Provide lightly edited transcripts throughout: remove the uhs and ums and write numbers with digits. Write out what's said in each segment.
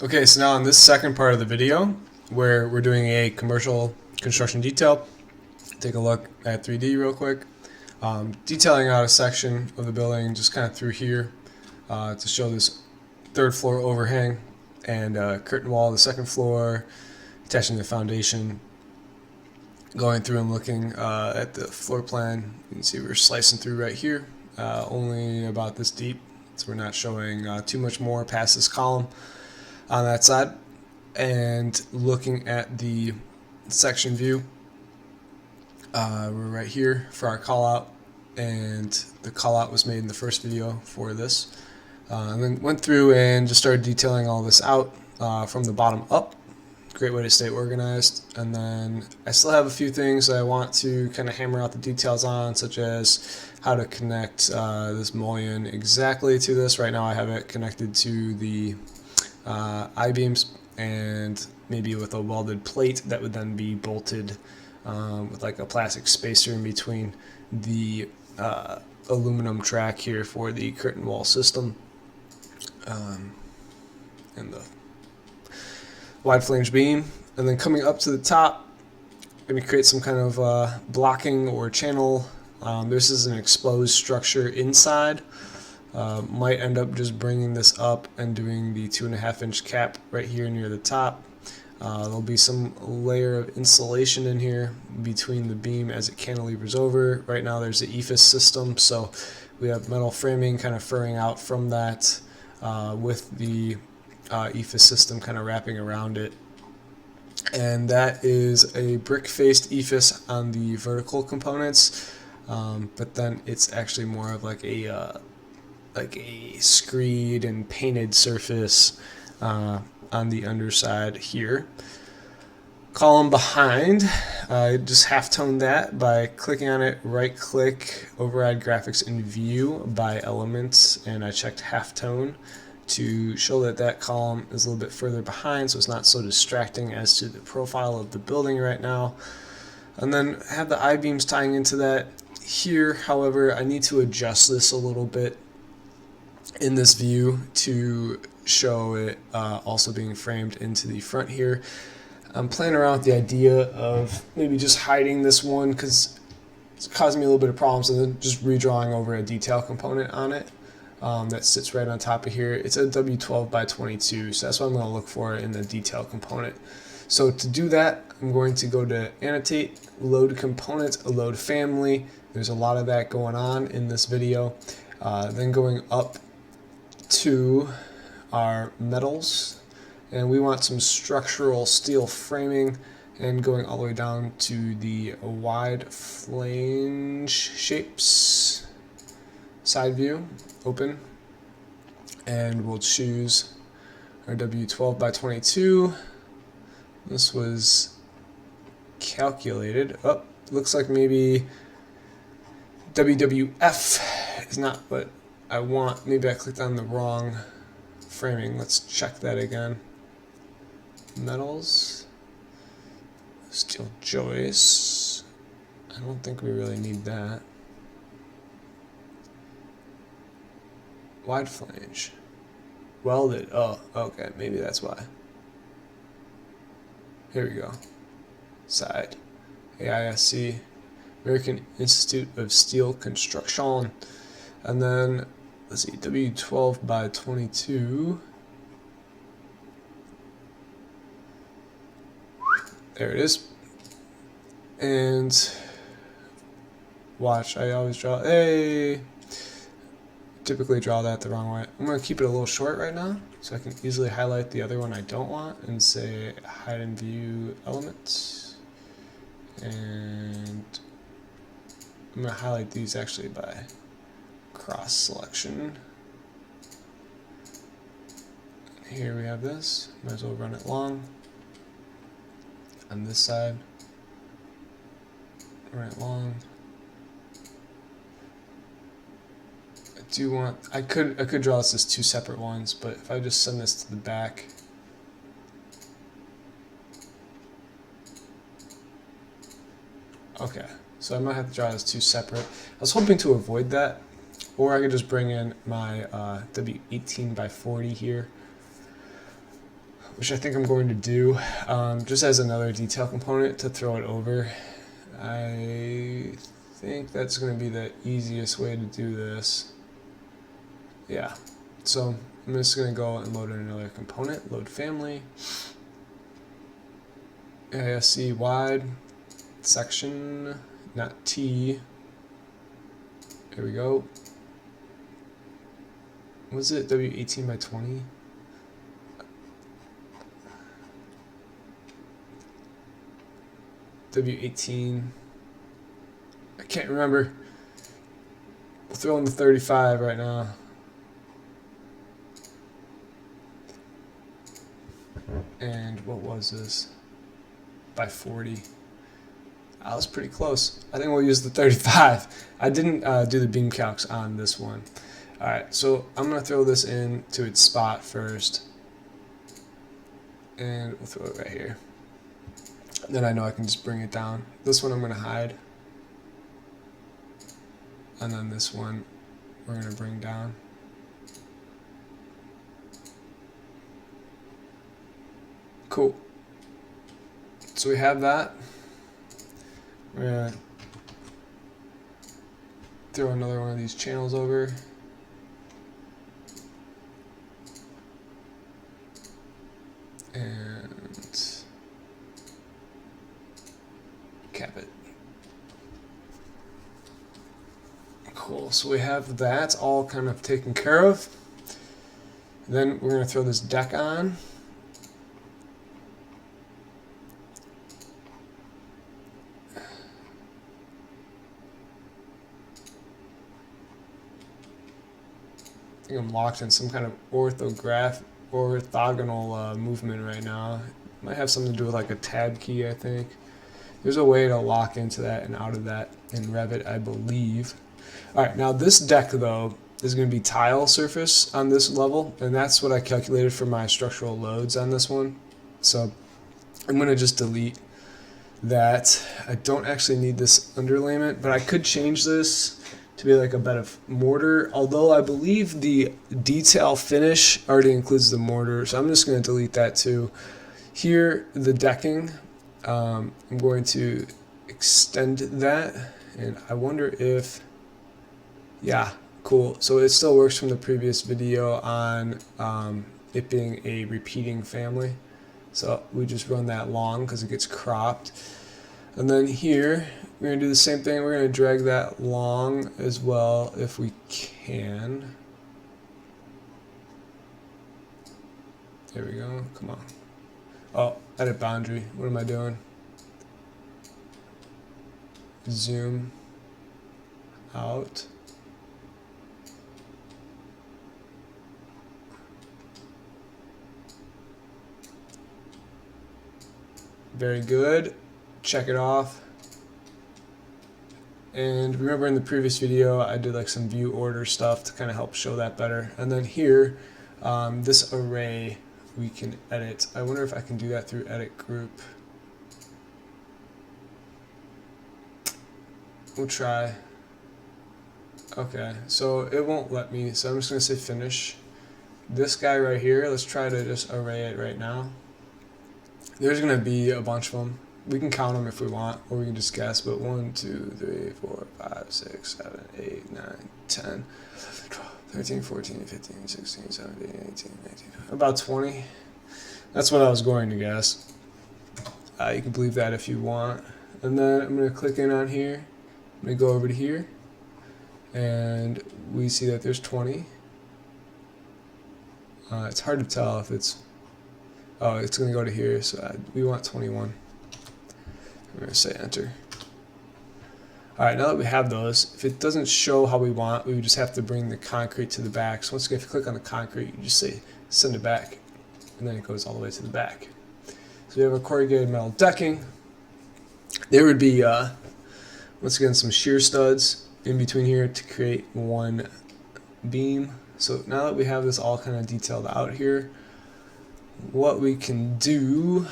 Okay, so now in this second part of the video, where we're doing a commercial construction detail, take a look at 3D real quick. Detailing out a section of the building just kind of through here to show this third floor overhang and curtain wall, the second floor, attaching the foundation, going through and looking at the floor plan. You can see we're slicing through right here, only about this deep, so we're not showing too much more past this column on that side. And looking at the section view, we're right here for our call out, and the call out was made in the first video for this, and then went through and just started detailing all this out from the bottom up. Great way to stay organized. And then I still have a few things that I want to kind of hammer out the details on, such as how to connect this mullion exactly to this. Right now I have it connected to the I-beams, and maybe with a welded plate that would then be bolted with like a plastic spacer in between the aluminum track here for the curtain wall system, and the wide flange beam. And then coming up to the top, going to create some kind of blocking or channel. This is an exposed structure inside. Might end up just bringing this up and doing the 2.5 inch cap right here near the top. There'll be some layer of insulation in here between the beam as it cantilevers over. Right now there's the EFIS system, so we have metal framing kind of furring out from that with the EFIS system kind of wrapping around it. And that is a brick-faced EFIS on the vertical components, but then it's actually more of like a screed and painted surface on the underside here. Column behind, I just half-toned that by clicking on it, right-click, override graphics in view by elements, and I checked half-tone to show that that column is a little bit further behind, so it's not so distracting as to the profile of the building right now. And then have the I-beams tying into that here. However, I need to adjust this a little bit in this view to show it also being framed into the front here. I'm playing around with the idea of maybe just hiding this one because it's causing me a little bit of problems, and then just redrawing over a detail component on it that sits right on top of here. It's a W12 by 22, so that's what I'm going to look for in the detail component. So to do that, I'm going to go to Annotate, Load Component, Load Family. There's a lot of that going on in this video. Then going up to our metals, and we want some structural steel framing, and going all the way down to the wide flange shapes, side view, open, and we'll choose our W12 by 22. This was calculated. Oh, looks like maybe WWF is not what I want. Maybe I clicked on the wrong framing. Let's check that again. Metals, steel joists. I don't think we really need that. Wide flange, welded. Oh, okay, maybe that's why. Here we go. Side, AISC, American Institute of Steel Construction. And then let's see, W12 by 22. There it is. And watch, I always draw, typically draw that the wrong way. I'm going to keep it a little short right now, so I can easily highlight the other one I don't want and say hide in view elements. And I'm going to highlight these actually by cross selection. Here we have this. Might as well run it long. On this side, run it long. I could draw this as two separate ones, but if I just send this to the back, okay, so I might have to draw this two separate. I was hoping to avoid that, or I could just bring in my W18 by 40 here which I think I'm going to do just as another detail component to throw it over. I think that's going to be the easiest way to do this. Yeah, so I'm just going to go and load in another component, load family, ASC wide, section, not T. There we go. Was it W18 by 20? W18. I can't remember. We'll throw in the 35 right now. And what was this? By 40. I was pretty close. I think we'll use the 35. I didn't do the beam calcs on this one. Alright, so I'm going to throw this in to its spot first. And we'll throw it right here. Then I know I can just bring it down. This one I'm going to hide. And then this one we're going to bring down. Cool. So we have that. We're going to throw another one of these channels over. And cap it. Cool, so we have that all kind of taken care of. Then we're going to throw this deck on. I think I'm locked in some kind of orthogonal movement right now. Might have something to do with like a tab key, I think. There's a way to lock into that and out of that in Revit, I believe. Alright, now this deck though is going to be tile surface on this level, and that's what I calculated for my structural loads on this one. So I'm going to just delete that. I don't actually need this underlayment, but I could change this to be like a bed of mortar, although I believe the detail finish already includes the mortar, so I'm just going to delete that too. Here, the decking, I'm going to extend that, and I wonder if, yeah, cool. So it still works from the previous video on it being a repeating family. So we just run that long because it gets cropped. And then here, we're going to do the same thing. We're going to drag that long as well if we can. There we go. Come on. Oh, edit boundary. What am I doing? Zoom out. Very good. Check it off. And remember in the previous video I did like some view order stuff to kind of help show that better. And then here, this array we can edit. I wonder if I can do that through edit group. We'll try. Okay, so it won't let me, so I'm just going to say finish. This guy right here, let's try to just array it right now. There's going to be a bunch of them. We can count them if we want, or we can just guess, but 1, 2, 3, 4, 5, 6, 7, 8, 9, 10, 12, 13, 14, 15, 16, 17, 18, 19, about 20. That's what I was going to guess. You can believe that if you want. And then I'm going to click in on here. I'm going to go over to here, and we see that there's 20. It's hard to tell if it's, oh, it's going to go to here, so we want 21. I'm going to say enter. Alright, now that we have those, if it doesn't show how we want, we would just have to bring the concrete to the back. So once again, if you click on the concrete, you just say send it back, and then it goes all the way to the back. So we have a corrugated metal decking. There would be, once again, some shear studs in between here to create one beam. So now that we have this all kind of detailed out here, what we can do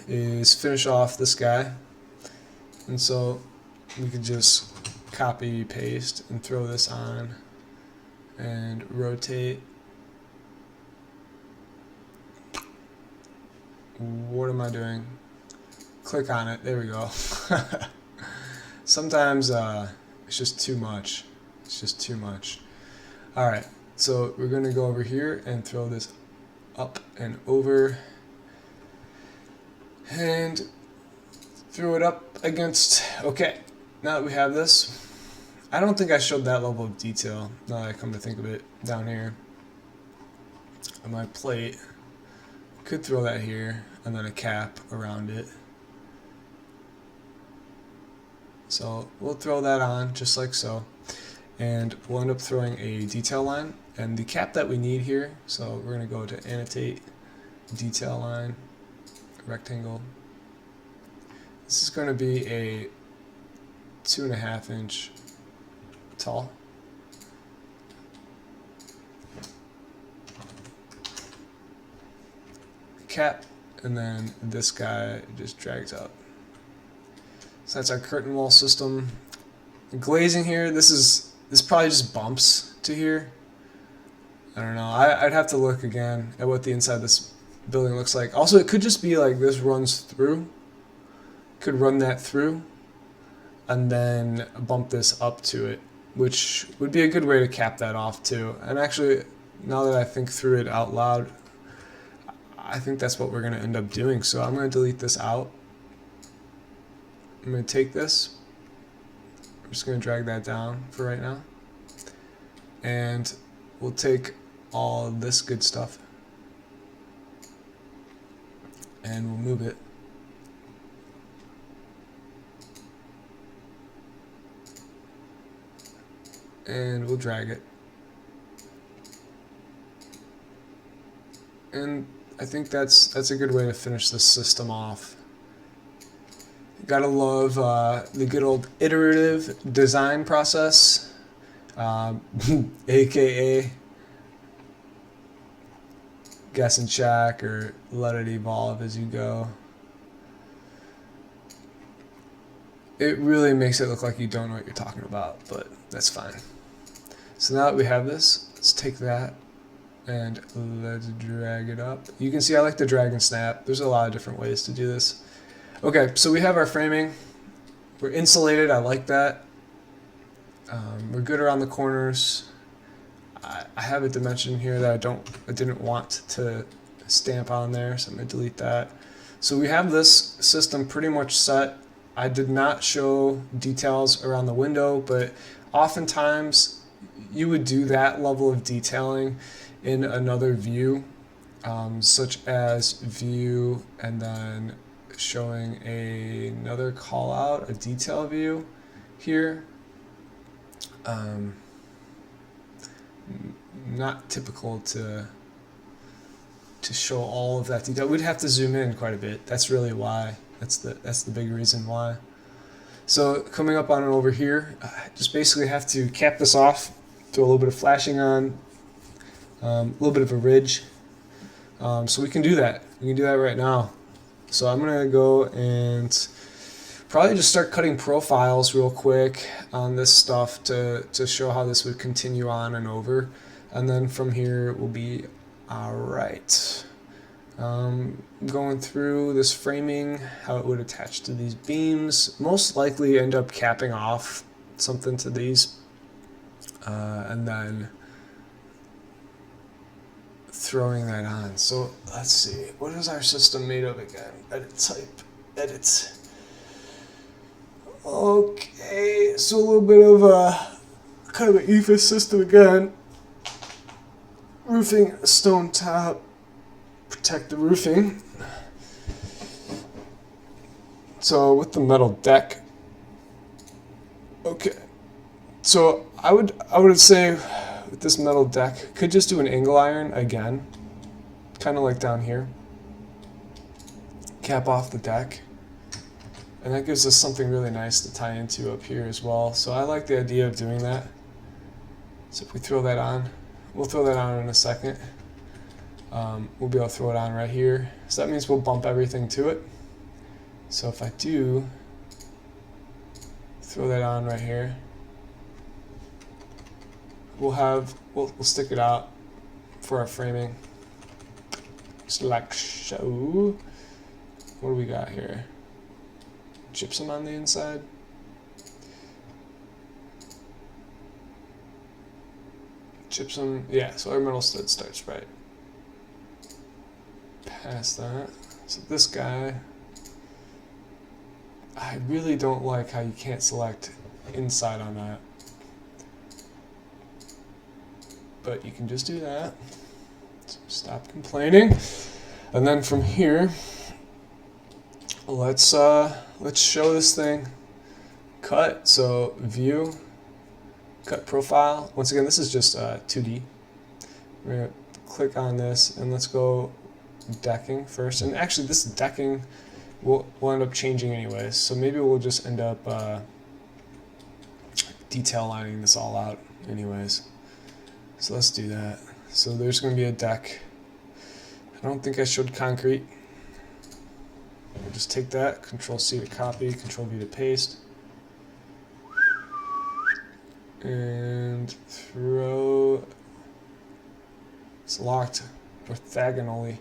is finish off this guy. And so we could just copy, paste, and throw this on and rotate. what am I doing? Click on it. There we go. Sometimes it's just too much. It's just too much. All right, so we're going to go over here and throw this up and over and throw it up against. Okay, now that we have this, I don't think I showed that level of detail now that I come to think of it down here on my plate. Could throw that here and then a cap around it. So we'll throw that on just like so, and we'll end up throwing a detail line and the cap that we need here. So we're going to go to annotate, detail line, rectangle. This is going to be a 2.5 inch tall. Cap, and then this guy just drags up. So that's our curtain wall system. Glazing here, this probably just bumps to here. I don't know. I'd have to look again at what the inside of this building looks like. Also, it could just be like this runs through. Could run that through and then bump this up to it, which would be a good way to cap that off too. And actually, now that I think through it out loud, I think that's what we're going to end up doing. So I'm going to delete this out. I'm going to take this. I'm just going to drag that down for right now. And we'll take all of this good stuff and we'll move it. And we'll drag it. And I think that's a good way to finish this system off. Gotta love the good old iterative design process, aka guess and check or let it evolve as you go. It really makes it look like you don't know what you're talking about, but that's fine. So now that we have this, let's take that and let's drag it up. You can see I like to drag and snap. There's a lot of different ways to do this. Okay, so we have our framing. We're insulated. I like that. We're good around the corners. I have a dimension here that I didn't want to stamp on there, so I'm going to delete that. So we have this system pretty much set. I did not show details around the window, but oftentimes you would do that level of detailing in another view, such as view and then showing another call out, a detail view here. Not typical to show all of that detail. We'd have to zoom in quite a bit. That's really why. That's the big reason why. So coming up on it over here, just basically have to cap this off, throw a little bit of flashing on, a little bit of a ridge. So we can do that. We can do that right now. So I'm gonna go and probably just start cutting profiles real quick on this stuff to show how this would continue on and over, and then from here we'll be all right. Going through this framing, how it would attach to these beams, most likely end up capping off something to these, and then throwing that on. So let's see, what is our system made of again? Edit type, edit. Okay, so a little bit of a kind of an EFIS system again. Roofing, stone top, protect the roofing. So with the metal deck, okay. So I would say with this metal deck, could just do an angle iron again, kind of like down here. Cap off the deck. And that gives us something really nice to tie into up here as well. So I like the idea of doing that. So if we throw that on, we'll throw that on in a second. We'll be able to throw it on right here. So that means we'll bump everything to it. So if I do throw that on right here, we'll stick it out for our framing, just like so. what do we got here? Gypsum on the inside. Gypsum, yeah, so our metal stud starts right past that. So this guy, I really don't like how you can't select inside on that. But you can just do that. So stop complaining. And then from here, let's show this thing cut. So view, cut profile. Once again, this is just 2D. We're gonna click on this and let's go decking first. And actually, this decking will end up changing anyways. So maybe we'll just end up detail lining this all out anyways. So let's do that. So there's going to be a deck. I don't think I showed concrete. We'll just take that, Control C to copy, Control V to paste. And throw, it's locked orthogonally.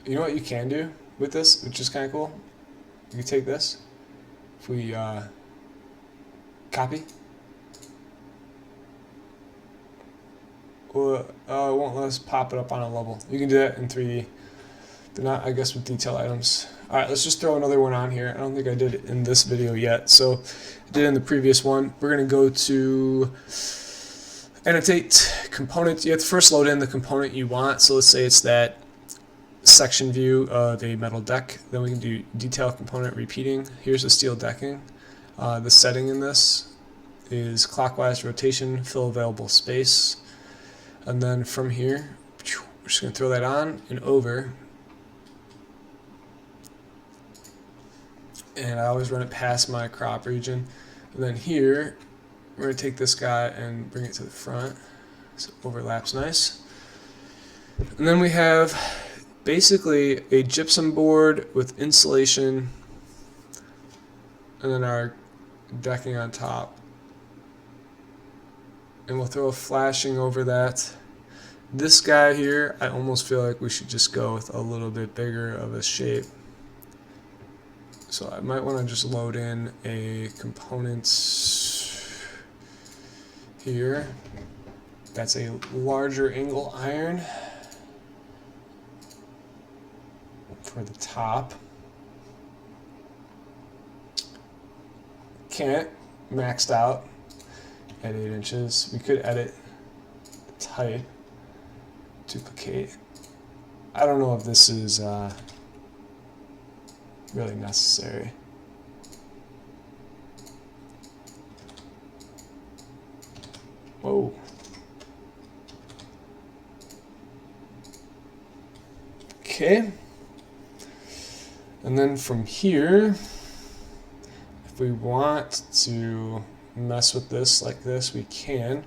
You know what you can do with this, which is kind of cool? You can take this, if we copy, well, it won't let us pop it up on a level. You can do that in 3D, but not, I guess, with detail items. Alright, let's just throw another one on here. I don't think I did it in this video yet, so I did it in the previous one. We're going to go to annotate component. You have to first load in the component you want, so let's say it's that section view of a metal deck. Then we can do detail component repeating. Here's the steel decking. The setting in this is clockwise rotation, fill available space. And then from here, we're just going to throw that on and over. And I always run it past my crop region. And then here, we're going to take this guy and bring it to the front. So it overlaps nice. And then we have basically a gypsum board with insulation and then our decking on top. And we'll throw a flashing over that. This guy here, I almost feel like we should just go with a little bit bigger of a shape. So I might want to just load in a component here. That's a larger angle iron for the top. Can't, maxed out at 8 inches. We could edit the height, duplicate. I don't know if this is really necessary. Whoa. Okay. And then from here, if we want to mess with this like this, we can.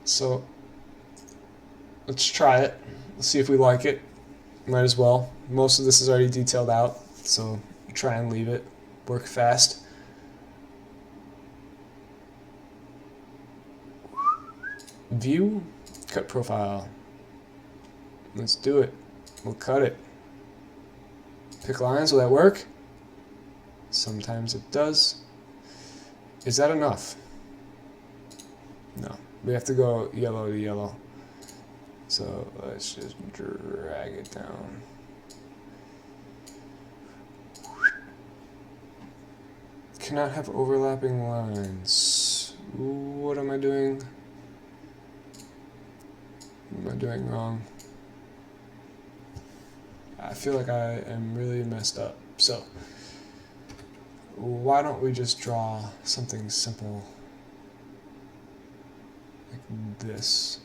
So let's try it. Let's see if we like it. Might as well. Most of this is already detailed out, so try and leave it. Work fast. View, cut profile. Let's do it. We'll cut it. Pick lines, will that work? Sometimes it does. Is that enough? No. We have to go yellow to yellow. So let's just drag it down. Cannot have overlapping lines. What am I doing? What am I doing wrong? I feel like I am really messed up. So why don't we just draw something simple like this?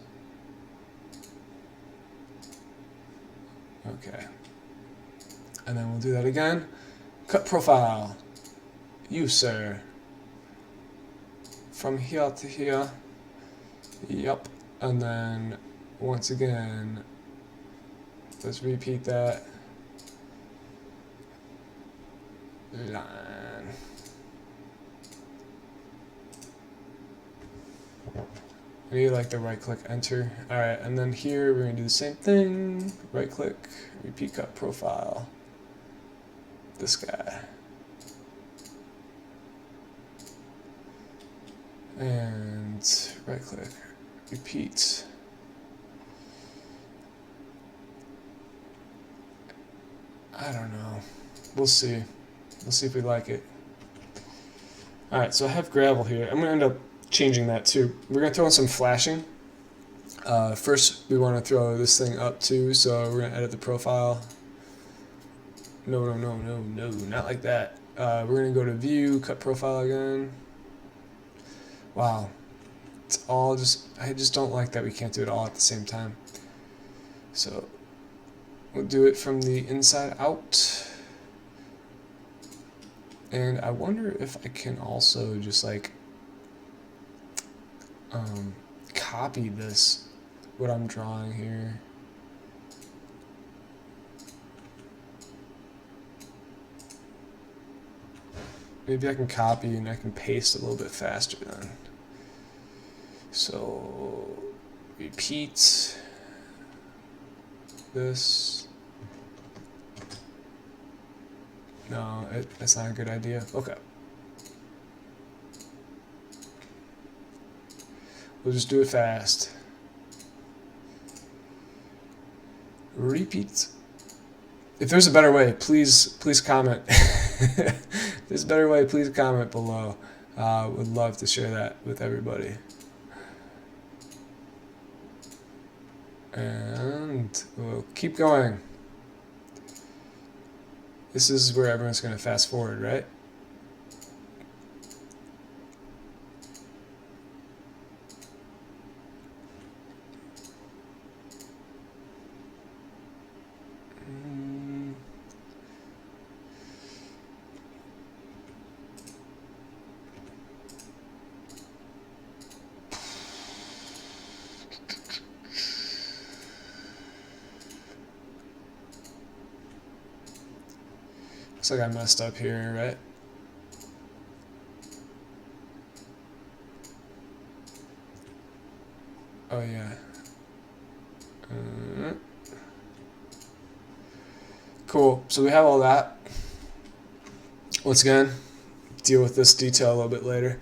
Okay. And then we'll do that again. Cut profile. You, sir. From here to here. Yep. And then once again, let's repeat that. Line. I need like the right click enter. Alright, and then here we're going to do the same thing. Right click, repeat cut profile. This guy. And right click, repeat. I don't know. We'll see. We'll see if we like it. Alright, so I have gravel here. I'm going to end up changing that too. We're going to throw in some flashing. First, we want to throw this thing up too, so we're going to edit the profile. No, not like that. We're going to go to view, cut profile again. Wow. It's all just, I just don't like that we can't do it all at the same time. So, we'll do it from the inside out. And I wonder if I can also just like copy this, what I'm drawing here. Maybe I can copy and I can paste a little bit faster then. So repeat this. No, that's not a good idea. Okay. We'll just do it fast. Repeat. If there's a better way, please comment. If there's a better way, please comment below. Would love to share that with everybody. And we'll keep going. This is where everyone's going to fast forward, right? Looks like I messed up here, right? Oh yeah. Cool. So we have all that. Once again, deal with this detail a little bit later.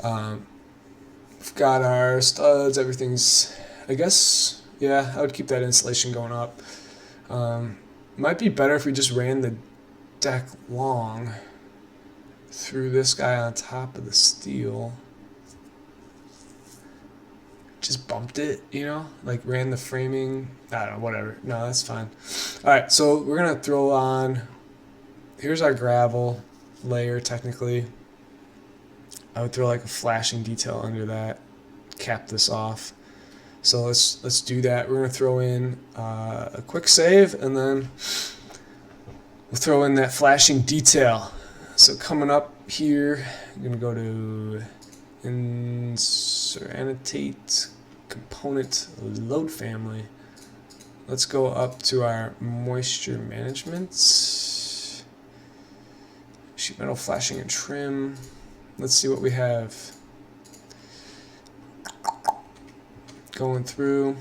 We've got our studs. Everything's, I guess, yeah, I would keep that insulation going up. Might be better if we just ran the deck long through this guy on top of the steel. Just bumped it, you know, like ran the framing. I don't know, whatever. No, that's fine. All right, so we're gonna throw on. Here's our gravel layer. Technically, I would throw like a flashing detail under that, cap this off. So let's do that. We're gonna throw in a quick save, and then we'll throw in that flashing detail. So coming up here, I'm going to go to insert, annotate, component, load family. Let's go up to our moisture management. Sheet metal flashing and trim. Let's see what we have. Going through.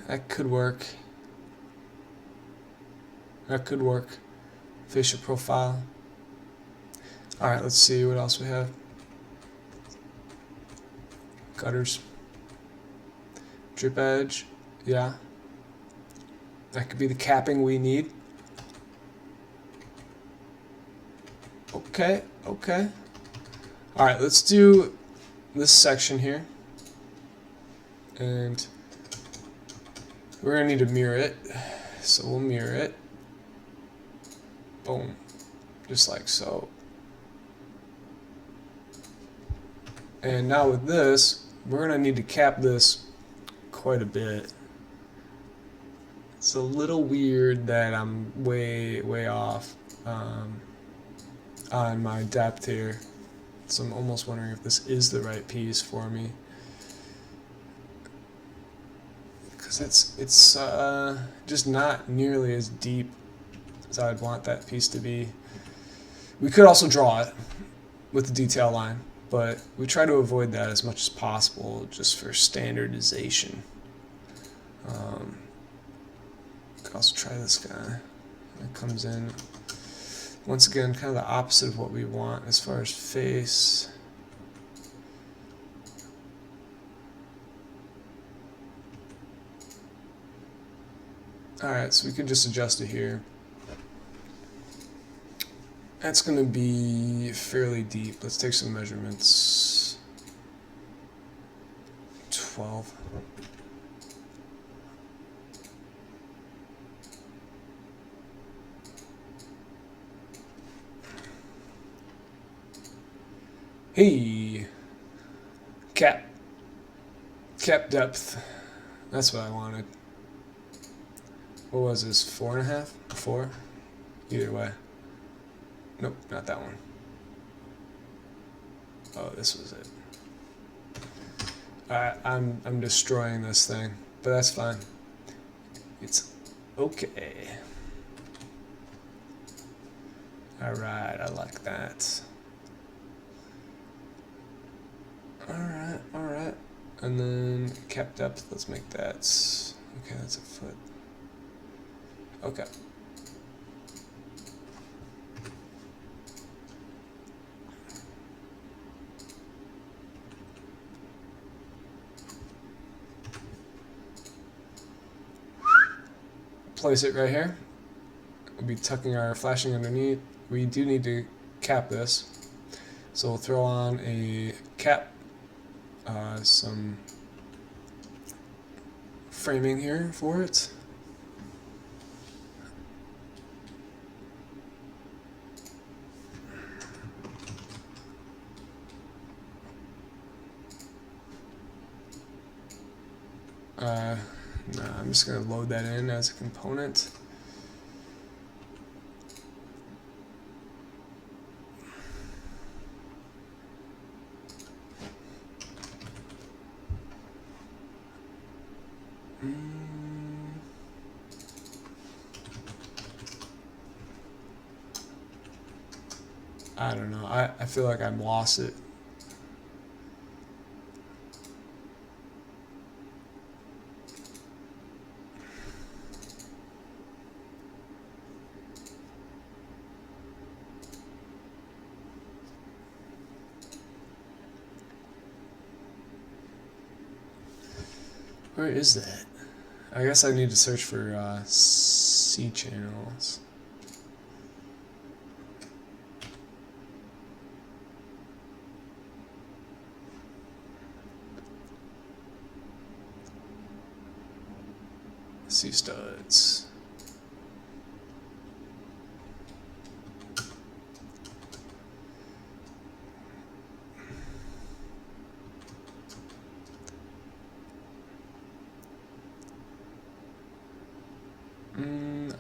That could work. That could work. Facial profile. Alright, let's see what else we have. Gutters. Drip edge. Yeah. That could be the capping we need. Okay, okay. Alright, let's do this section here. And we're going to need to mirror it, so we'll mirror it. Boom. Just like so. And now with this, we're going to need to cap this quite a bit. It's a little weird that I'm way off on my depth here. So I'm almost wondering if this is the right piece for me. Because it's just not nearly as deep as I'd want that piece to be. We could also draw it with the detail line, but we try to avoid that as much as possible just for standardization. Could also try this guy. It comes in, once again, kind of the opposite of what we want as far as face. Alright, so we could just adjust it here. That's going to be fairly deep. Let's take some measurements. 12. Hey! Cap depth. That's what I wanted. What was this? 4.5? 4? Either way. Nope, not that one. Oh, this was it. I'm destroying this thing, but that's fine. It's okay. Alright, I like that. Alright. And then cap depth, let's make that. Okay, that's a foot. Okay. Place it right here. We'll be tucking our flashing underneath. We do need to cap this. So we'll throw on a cap, some framing here for it. No, I'm just going to load that in as a component. I don't know. I feel like I've lost it. Where is that? I guess I need to search for C channels. C studs.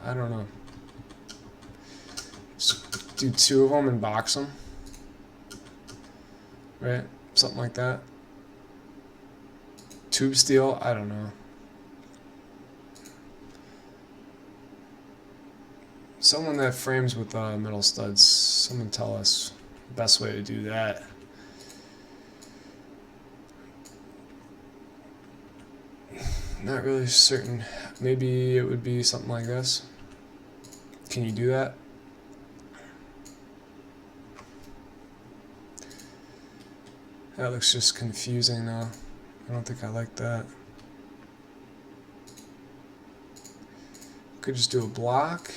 I don't know. Just do 2 of them and box them. Right? Something like that. Tube steel? I don't know. Someone that frames with metal studs, someone tell us the best way to do that. Not really certain. Maybe it would be something like this. Can you do that? That looks just confusing now. I don't think I like that. Could just do a block.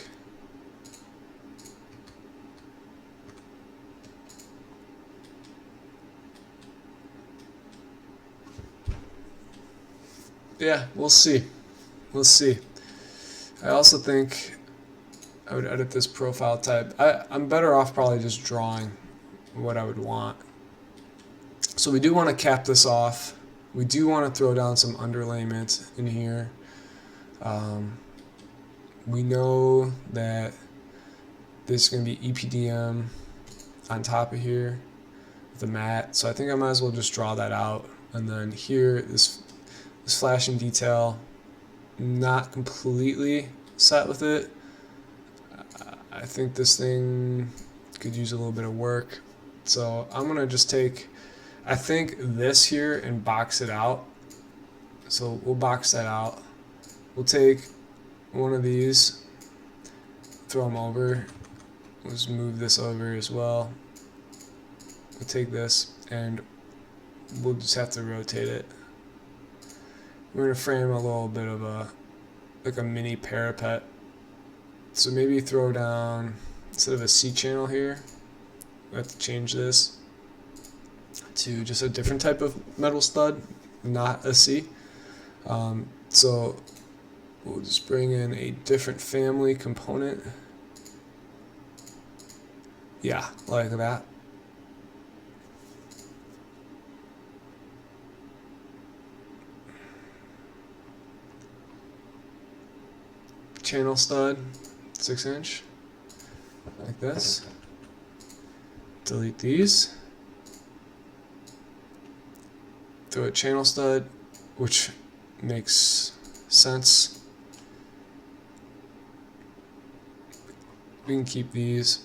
Yeah, we'll see. We'll see. I also think I would edit this profile type. I'm better off probably just drawing what I would want. So we do want to cap this off. We do want to throw down some underlayment in here. We know that this is going to be EPDM on top of here, the mat. So I think I might as well just draw that out. And then here, this flashing detail, not completely set with it. I think this thing could use a little bit of work. So I'm gonna just take, I think, this here and box it out. So we'll box that out. We'll take one of these, throw them over. We'll just move this over as well. We'll take this and we'll just have to rotate it. We're gonna frame a little bit of a mini parapet. So maybe throw down, instead of a C channel here, we have to change this to just a different type of metal stud, not a C. So we'll just bring in a different family component. Yeah, like that. Channel stud, 6-inch, like this. Delete these. Throw a channel stud, which makes sense. We can keep these,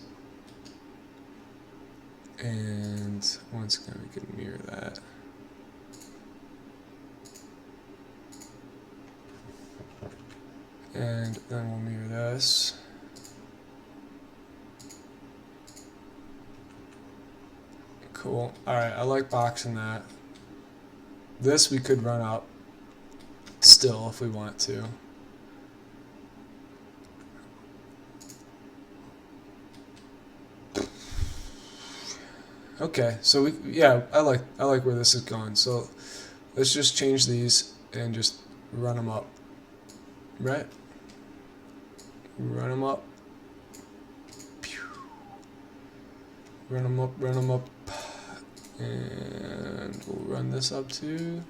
and once again we can mirror that. And then we'll mirror this. Cool. Alright, I like boxing that. This we could run up still if we want to. Okay, so I like where this is going. So let's just change these and just run them up. Right? Run them up. Run them up, run them up. And we'll run this up too.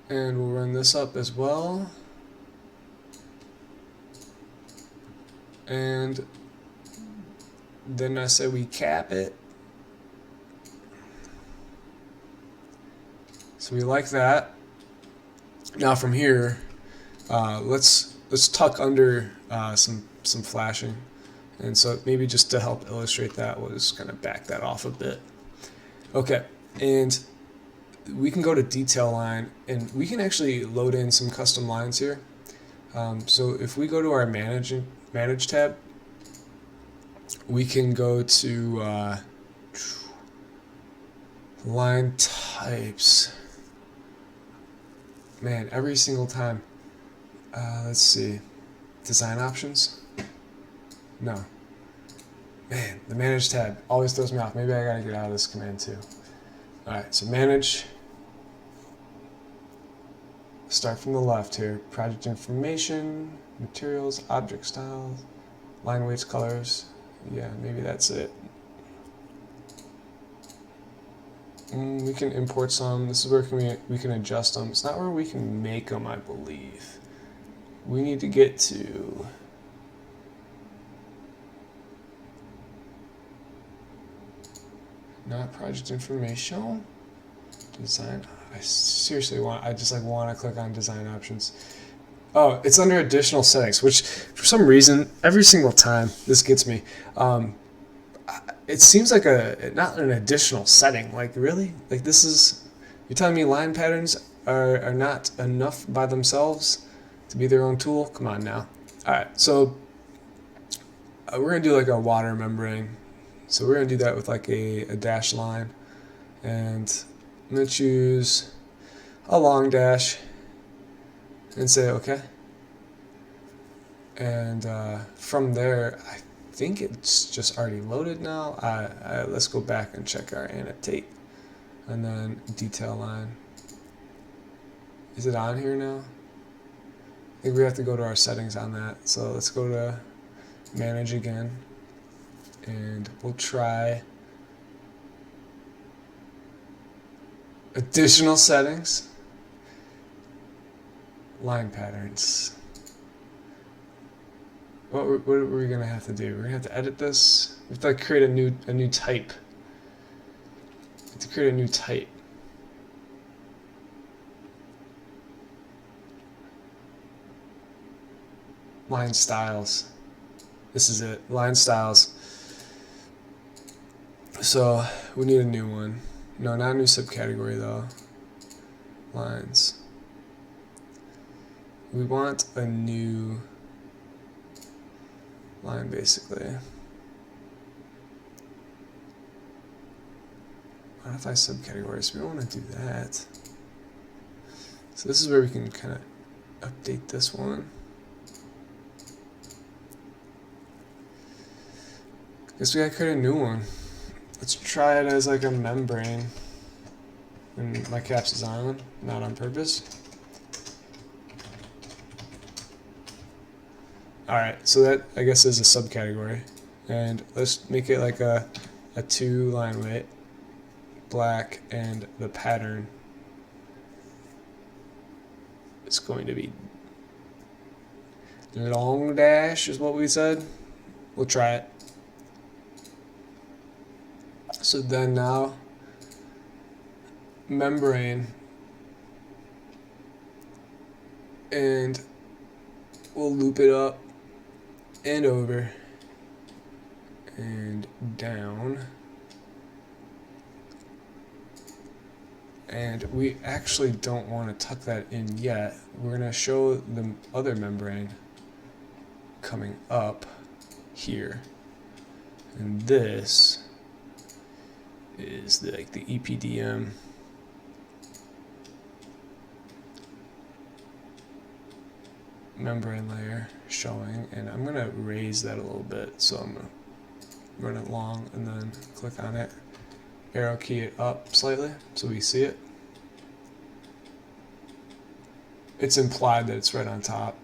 And we'll run this up as well. And then I say we cap it. So we like that. Now from here, let's tuck under some flashing, and so maybe just to help illustrate that, we'll just kind of back that off a bit. Okay, and we can go to detail line, and we can actually load in some custom lines here. So if we go to our manage tab, we can go to line types. Man, every single time. Let's see. Design options? No. Man, the manage tab always throws me off. Maybe I gotta get out of this command too. Alright, so manage. Start from the left here. Project information, materials, object styles, line weights, colors. Yeah, maybe that's it. We can import some. This is where we can adjust them. It's not where we can make them, I believe. We need to get to not project information, design. I seriously want to click on design options. Oh, it's under additional settings, which for some reason every single time this gets me. It seems like not an additional setting. Like, really? Like, this is, you're telling me line patterns are not enough by themselves to be their own tool? Come on now. Alright, so we're going to do like a water membrane. So we're going to do that with like a dash line. And I'm going to choose a long dash and say OK. And from there, I think it's just already loaded now. Let's go back and check our annotate, and then detail line. Is it on here now? I think we have to go to our settings on that. So let's go to manage again, and we'll try additional settings, line patterns. what are we gonna have to do? We're gonna have to edit this. We have to create a new type. We have to create a new type. Line styles. This is it. Line styles. So we need a new one. No, not a new subcategory though. Lines. We want a new line basically. Modify subcategories. We don't want to do that. So this is where we can kind of update this one. Guess we gotta create a new one. Let's try it as like a membrane. And my caps is on, not on purpose. Alright, so that I guess is a subcategory. And let's make it like a 2 line weight, black, and the pattern is going to be long dash is what we said. We'll try it. So then now membrane, and we'll loop it up and over and down, and we actually don't want to tuck that in yet. We're going to show the other membrane coming up here, and this is like the EPDM membrane layer showing, and I'm gonna raise that a little bit, so I'm gonna run it long and then click on it, arrow key it up slightly so we see it. It's implied that it's right on top,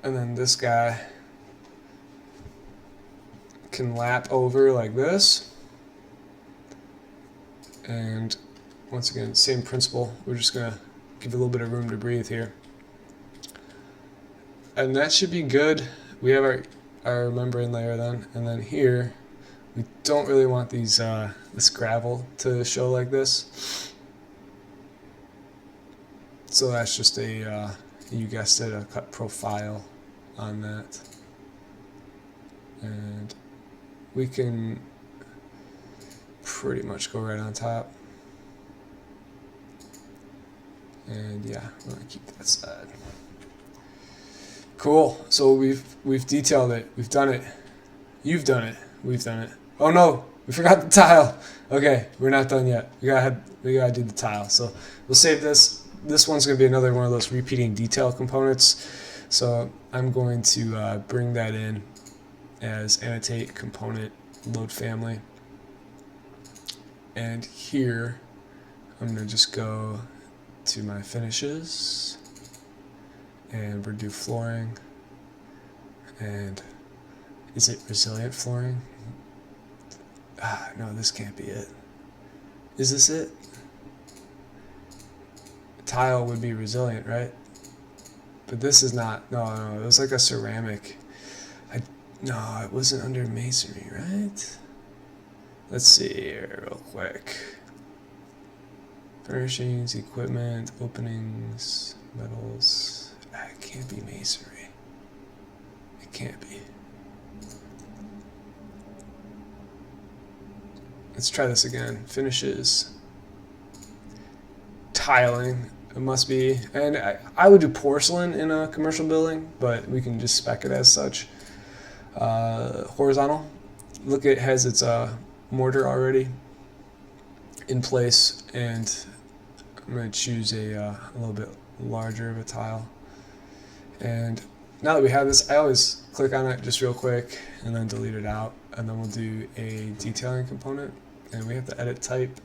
and then this guy can lap over like this, and once again same principle. We're just gonna give it a little bit of room to breathe here, and that should be good. We have our membrane layer then, and then here we don't really want these this gravel to show like this, so that's just a you guessed it, a cut profile on that, and we can pretty much go right on top. And yeah, we're gonna keep that side. Cool. So we've detailed it. We've done it. You've done it. We've done it. Oh no, we forgot the tile. Okay, we're not done yet. We gotta do the tile. So we'll save this. This one's gonna be another one of those repeating detail components. So I'm going to bring that in as annotate component load family, and here I'm going to just go to my finishes and we'll do flooring. And is it resilient flooring? No, this can't be it. Is this it? Tile would be resilient, right? But this is not. No, it was like a ceramic. No, it wasn't under masonry, right? Let's see here real quick. Furnishings, equipment, openings, metals. It can't be masonry. It can't be. Let's try this again. Finishes. Tiling. It must be. And I would do porcelain in a commercial building, but we can just spec it as such. Horizontal. Look, it has its mortar already in place, and I'm going to choose a little bit larger of a tile. And now that we have this, I always click on it just real quick and then delete it out, and then we'll do a detailing component, and we have to edit type,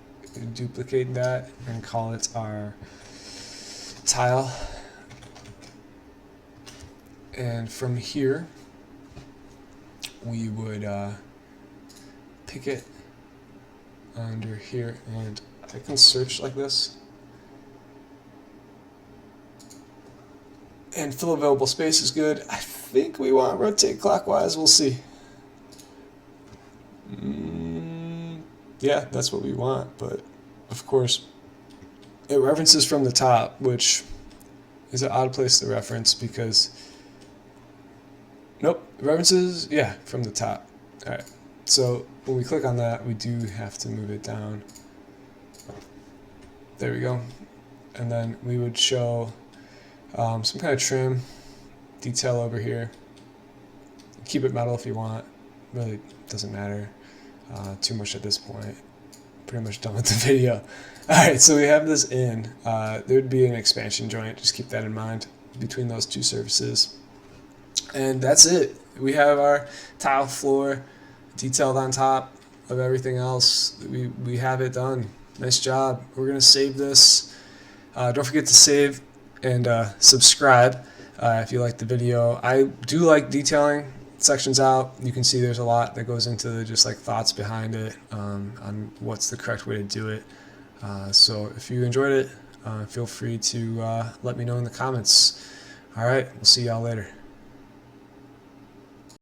duplicate that, and call it our tile. And from here we would pick it under here, and I can search like this, And fill available space is good. I think we want rotate clockwise. We'll see. Yeah, that's what we want, but of course it references from the top, which is an odd place to reference because nope, references, yeah, from the top. Alright, so when we click on that, we do have to move it down. There we go. And then we would show some kind of trim detail over here. Keep it metal if you want, really doesn't matter too much at this point. Pretty much done with the video. Alright, so we have this in. There would be an expansion joint, just keep that in mind, between those two surfaces. And that's it. We have our tile floor detailed on top of everything else. We have it done. Nice job. We're going to save this. Don't forget to save and subscribe if you like the video. I do like detailing sections out. You can see there's a lot that goes into just like thoughts behind it on what's the correct way to do it. So if you enjoyed it, feel free to let me know in the comments. Alright, we'll see y'all later.